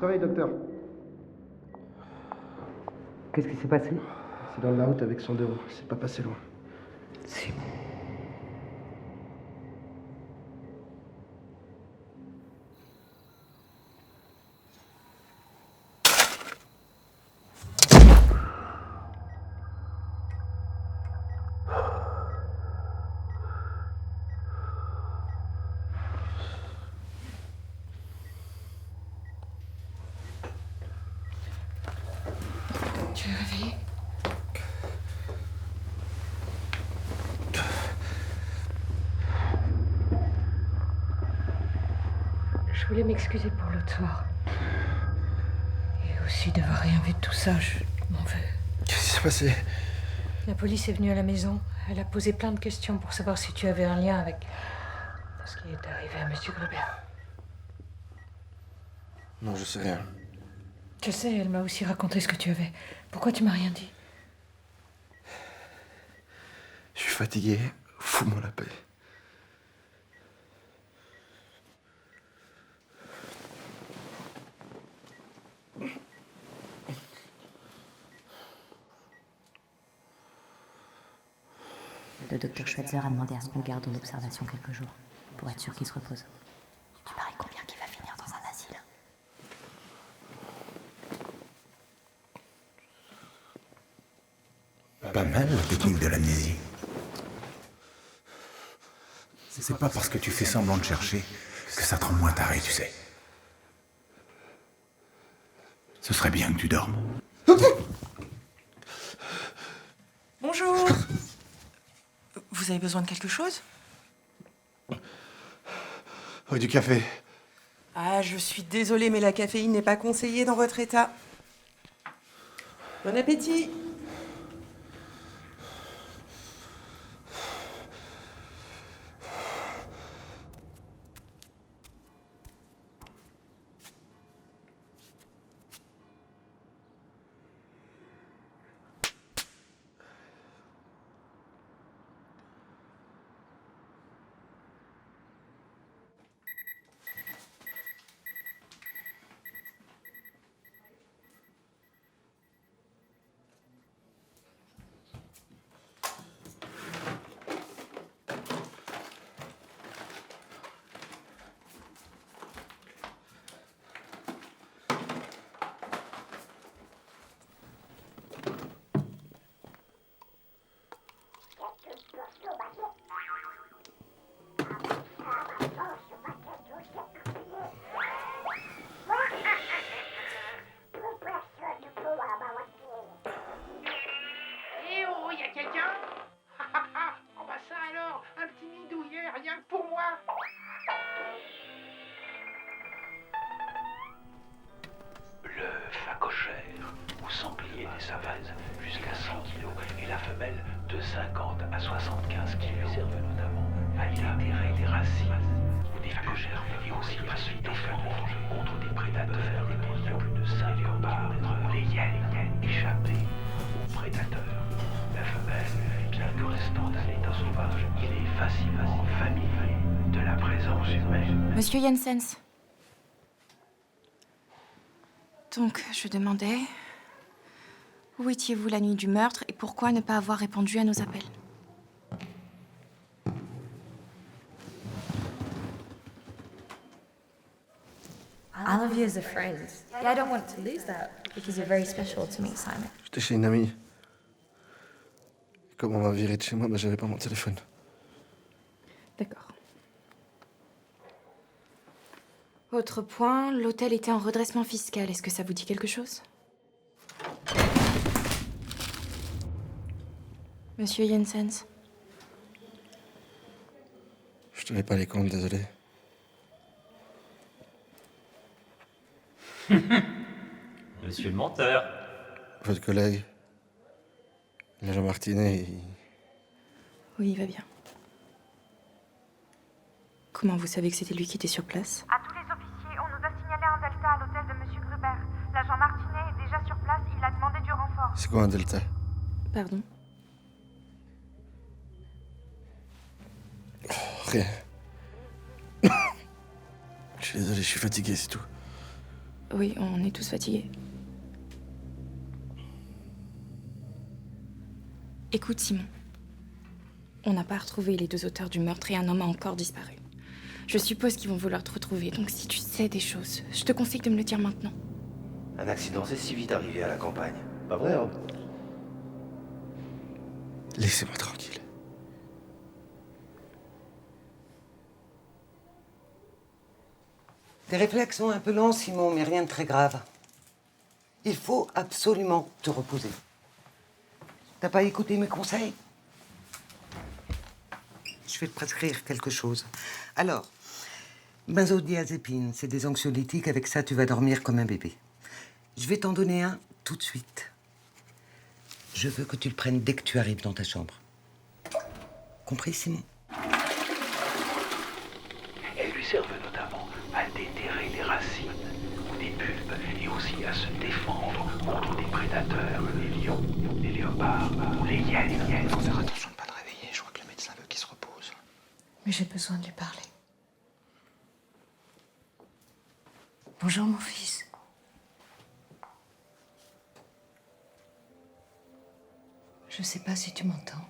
Réveille, docteur. Qu'est-ce qui s'est passé? C'est dans la route avec son dos. C'est pas passé loin. C'est bon. Tu es réveillé? Je voulais m'excuser pour l'autre soir. Et aussi d'avoir rien vu de tout ça, je m'en veux. Qu'est-ce qui s'est passé? La police est venue à la maison. Elle a posé plein de questions pour savoir si tu avais un lien avec ce qui est arrivé à Monsieur Gruber. Non, je sais rien. Je sais, elle m'a aussi raconté ce que tu avais. Pourquoi tu m'as rien dit? Je suis fatigué. Fous-moi la paix. Le docteur Schweitzer a demandé à ce qu'on le garde en observation quelques jours, pour être sûr qu'il se repose. Tu paries combien qu'il va finir dans un asile? Pas mal la technique de l'amnésie. C'est pas parce que tu fais semblant de chercher que ça te rend moins taré, tu sais. Ce serait bien que tu dormes. Bonjour. Vous avez besoin de quelque chose? Oui, du café. Ah, je suis désolée, mais la caféine n'est pas conseillée dans votre état. Bon appétit. Eh oh, y a quelqu'un? Oh bah ça alors, un petit nid douillet, rien que pour moi. Le phacochère, ou sanglier des savanes, jusqu'à 100 kg, et la femelle de 50 à 75 kg, servent notamment à altérer les racines ou des phacochères, et aussi à se défendre contre des prédateurs, des plus de 5 léopards, les hyènes, échappés aux prédateurs. La femelle, bien que restant à l'état sauvage, il est facilement familier de la présence humaine. Monsieur Jensens. Donc, je demandais... Où étiez-vous la nuit du meurtre et pourquoi ne pas avoir répondu à nos appels? I love you as a friend. Yeah, I don't want to lose that because you're very special to me, Simon. J'étais chez une amie. Comme on m'a viré de chez moi, j'avais pas mon téléphone. D'accord. Autre point, l'hôtel était en redressement fiscal. Est-ce que ça vous dit quelque chose? Monsieur Jensens. Je tenais pas les comptes, désolé. Monsieur le menteur. Votre collègue, l'agent Martinet, Oui, il va bien. Comment vous savez que c'était lui qui était sur place? À tous les officiers, on nous a signalé un delta à l'hôtel de Monsieur Gruber. L'agent Martinet est déjà sur place, il a demandé du renfort. C'est quoi un delta? Pardon? Rien. Je suis désolé, je suis fatigué, c'est tout. Oui, on est tous fatigués. Écoute, Simon. On n'a pas retrouvé les deux auteurs du meurtre et un homme a encore disparu. Je suppose qu'ils vont vouloir te retrouver, donc si tu sais des choses, je te conseille de me le dire maintenant. Un accident, c'est si vite arrivé à la campagne. Pas vrai, Rob? Laissez-moi tranquille. Tes réflexes sont un peu lents, Simon, mais rien de très grave. Il faut absolument te reposer. T'as pas écouté mes conseils? Je vais te prescrire quelque chose. Alors, benzodiazépine, c'est des anxiolytiques. Avec ça, tu vas dormir comme un bébé. Je vais t'en donner un tout de suite. Je veux que tu le prennes dès que tu arrives dans ta chambre. Compris, Simon? Elles lui servent notamment à déterrer des racines ou des bulbes et aussi à se défendre contre des prédateurs, les lions, les léopards ou les hyènes. Faut faire attention de ne pas le réveiller. Je crois que le médecin veut qu'il se repose. Mais j'ai besoin de lui parler. Bonjour, mon fils. Je sais pas si tu m'entends.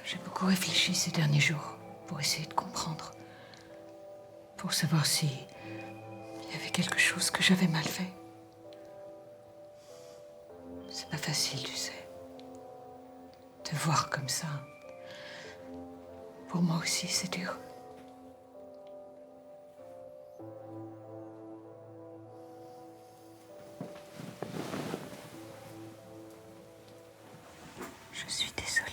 J'ai beaucoup réfléchi ces derniers jours pour essayer de comprendre. Pour savoir si il y avait quelque chose que j'avais mal fait. C'est pas facile, tu sais. Te voir comme ça. Pour moi aussi, c'est dur. Je suis désolée.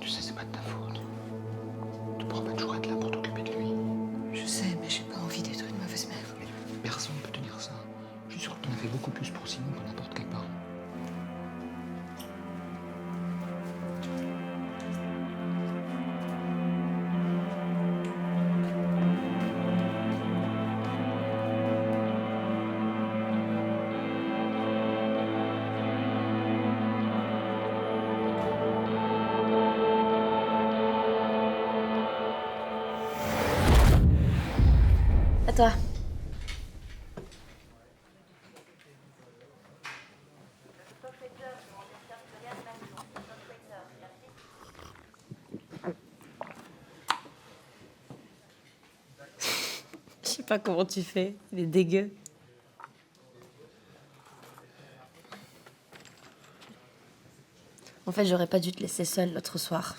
Tu sais, c'est pas de ta faute. Tu pourras pas toujours être là pour t'occuper de lui. Je sais, mais j'ai pas envie d'être une mauvaise mère. Mais personne ne peut te dire ça. Je suis sûr que t'en as fait beaucoup plus pour Simon que n'importe quel parent. À toi. Je sais pas comment tu fais, il est dégueu. En fait, j'aurais pas dû te laisser seule l'autre soir.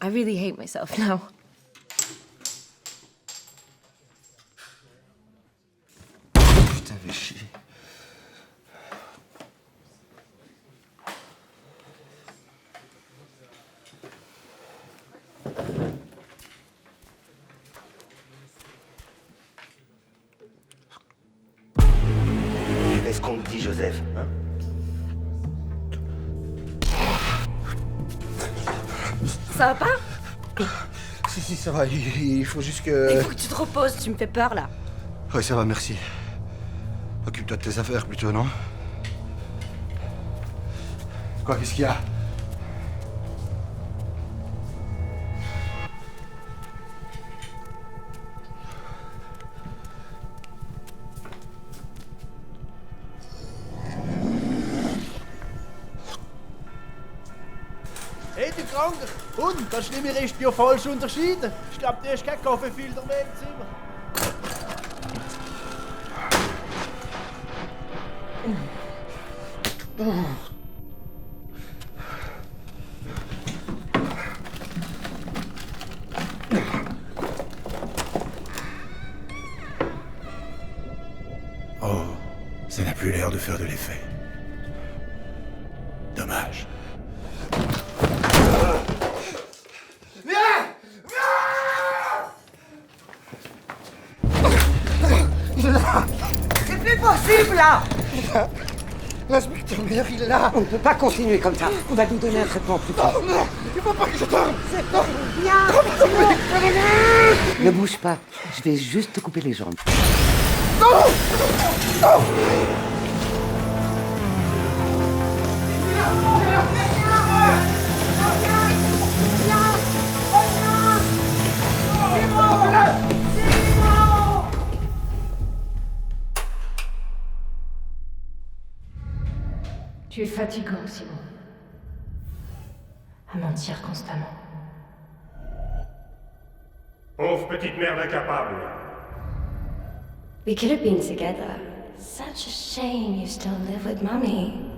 I really hate myself now. Putain, fais chier. Est-ce qu'on te dit, Joseph, hein? Ça va pas? Si, ça va. Il faut juste que... Il faut que tu te reposes, tu me fais peur là. Oui, ça va, merci. Occupe-toi de tes affaires plutôt, non? Quoi, qu'est-ce qu'il y a? Hey, du Kranker! Und, das Schlimme ist ja falsch unterschieden. Ich glaube, du hast keinen Kaffeefilter mehr im Zimmer. Oh, ça n'a plus l'air de faire de l'effet. Dommage. C'est plus possible, là! L'inspecteur Meyer, il est là! On ne peut pas continuer comme ça. On va nous donner un traitement plus fort. Oh non! Il faut pas que je dorme! C'est pas bien! Ne bouge pas. Je vais juste te couper les jambes. Non! Non! Tu es fatigant, Simon. À mentir constamment. Pauvre petite merde incapable. We could have been together. Such a shame you still live with Mommy.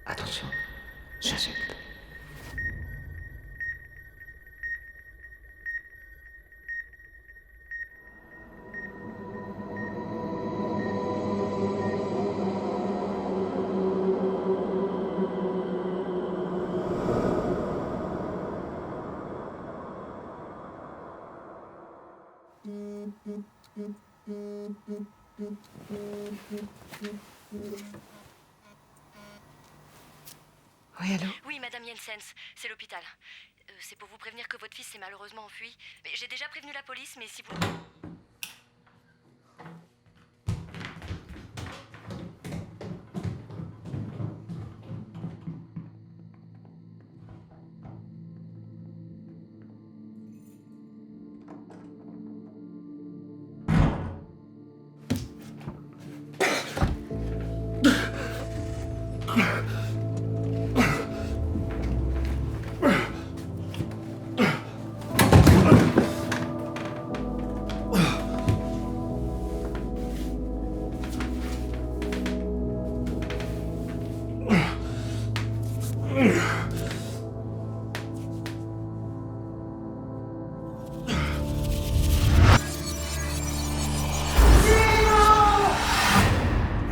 Attention, j'achète. Oui, allô? Oui, Madame Jensens, c'est l'hôpital. C'est pour vous prévenir que votre fils s'est malheureusement enfui. Mais j'ai déjà prévenu la police, mais si vous...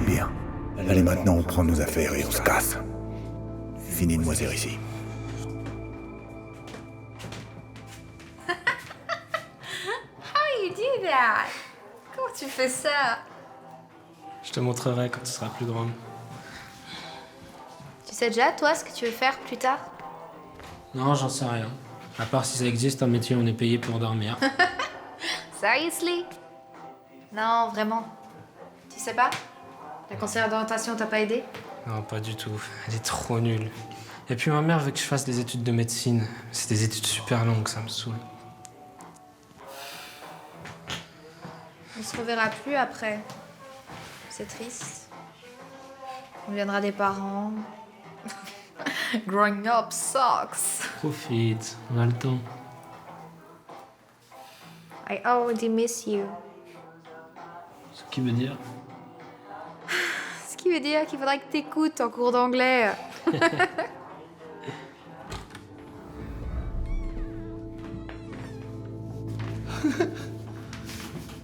Bien. Allez, maintenant, on prend nos affaires et on se casse. Fini de moisir ici. How you do that? Comment tu fais ça? Je te montrerai quand tu seras plus grande. Tu sais déjà, toi, ce que tu veux faire plus tard? Non, j'en sais rien. À part si ça existe un métier où on est payé pour dormir. Seriously? Non, vraiment. Tu sais pas? La conseillère d'orientation t'a pas aidé? Non, pas du tout. Elle est trop nulle. Et puis ma mère veut que je fasse des études de médecine. C'est des études super longues, ça me saoule. On se reverra plus après. C'est triste. On deviendra des parents. Growing up sucks. Profite, on a le temps. I already miss you. Ce qui veut dire... Ce qui veut dire qu'il faudra que t'écoutes en cours d'anglais.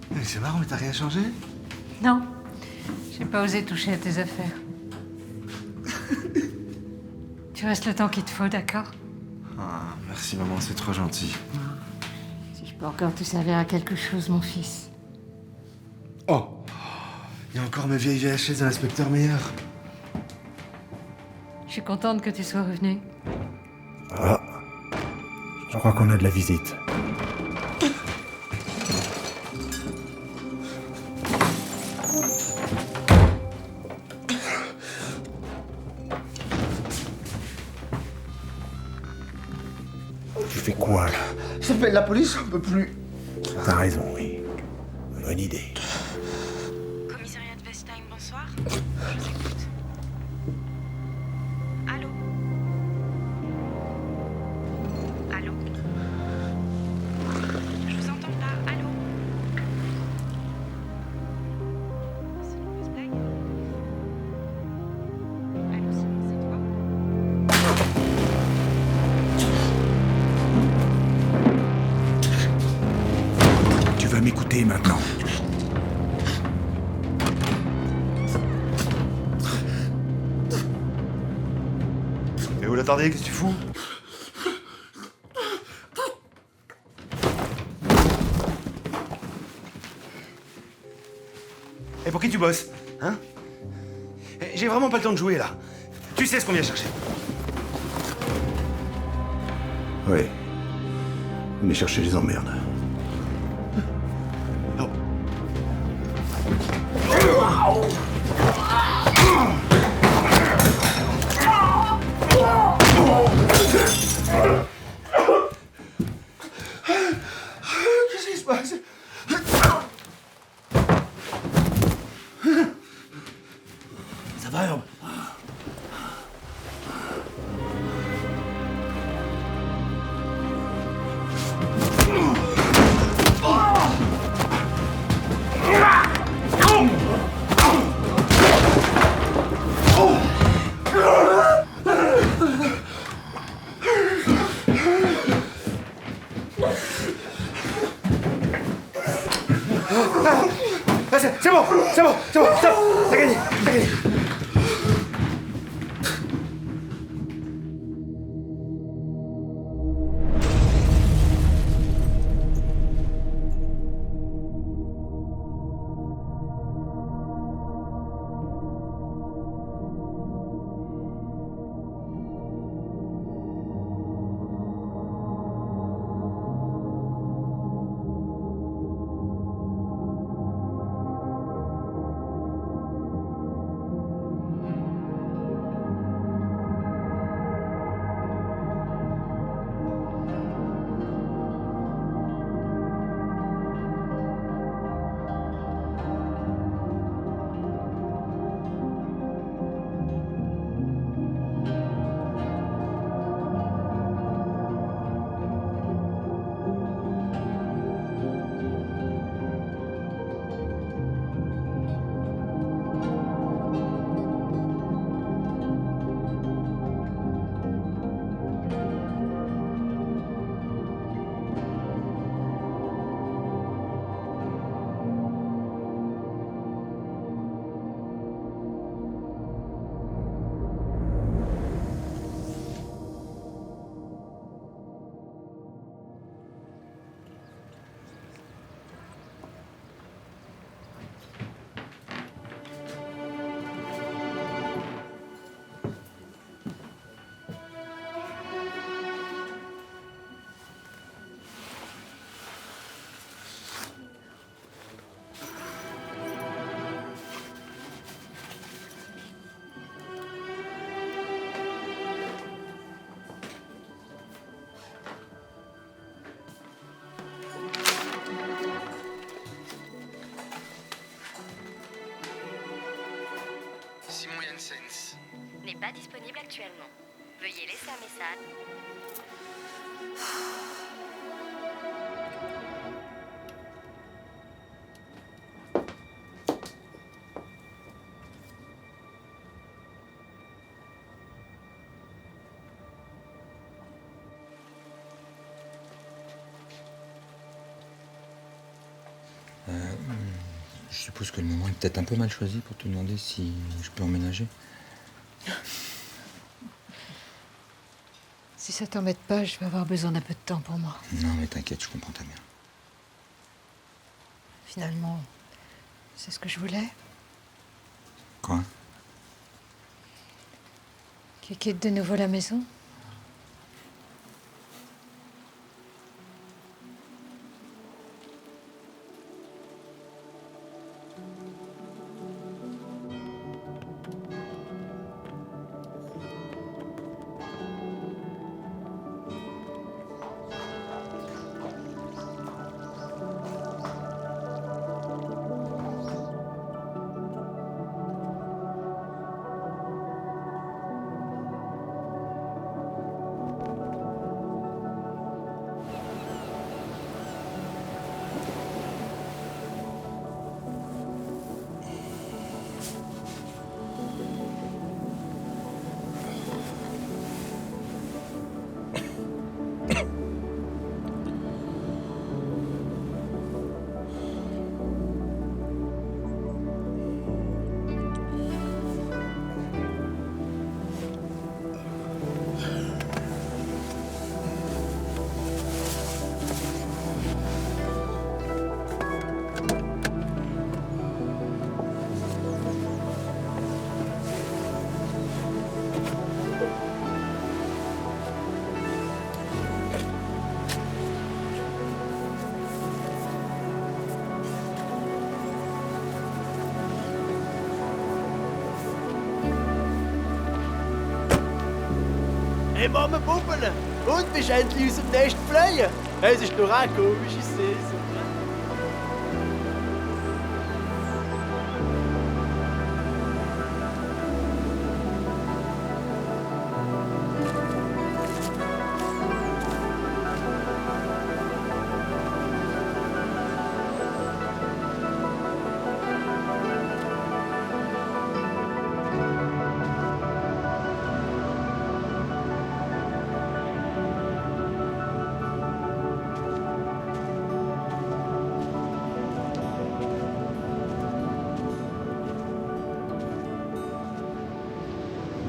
Mais c'est marrant, mais t'as rien changé? Non, j'ai pas osé toucher à tes affaires. Tu restes le temps qu'il te faut, d'accord? Ah, merci maman, c'est trop gentil. Si je peux encore te servir à quelque chose, mon fils. Oh! Il y a encore mes vieilles VHS de l'inspecteur Meyer. Je suis contente que tu sois revenu. Ah. Je crois qu'on a de la visite. Tu fais quoi, là? J'appelle la police, on peut plus. T'as raison, oui. Bonne idée. Commissariat de Westheim, bonsoir. Je vous écoute. Allô? Allô? Je vous entends pas. Allô? m'écouter maintenant. Et vous l'attendez, qu'est-ce que tu fous? Et pour qui tu bosses? Hein? J'ai vraiment pas le temps de jouer, là. Tu sais ce qu'on vient chercher. Oui. Venez chercher les emmerdes. Qu'est-ce qui se passe? Ça va, Herbe? C'est bon, c'est bon, c'est bon, stop, t'as gagné, t'as gagné. Simon Janssens N'est pas disponible actuellement. Veuillez laisser un message. Je suppose que le moment est peut-être un peu mal choisi pour te demander si je peux emménager. Si ça t'embête pas, je vais avoir besoin d'un peu de temps pour moi. Non, mais t'inquiète, je comprends très bien. Finalement, c'est ce que je voulais. Quoi? Qu'il quitte de nouveau la maison. Hey Mama Puppen, und bist endlich aus dem Nest geflogen? Hey, es ist doch auch komisch, ich sehe es.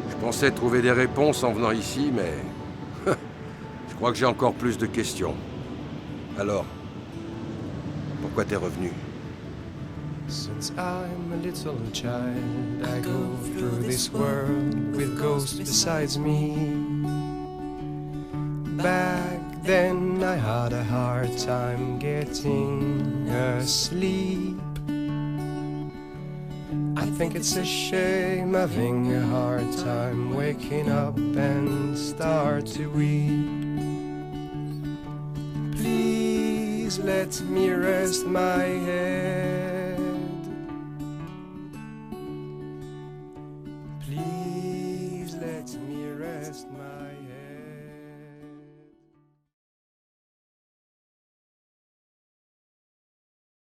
Je pensais trouver des réponses en venant ici, mais... je crois que j'ai encore plus de questions. Alors, pourquoi t'es revenu? Since I'm a little child, I go through this world with ghosts besides me. Back then I had a hard time getting asleep. I think it's a shame having a hard time waking up and start to weep. Please let me rest my head. Please let me rest my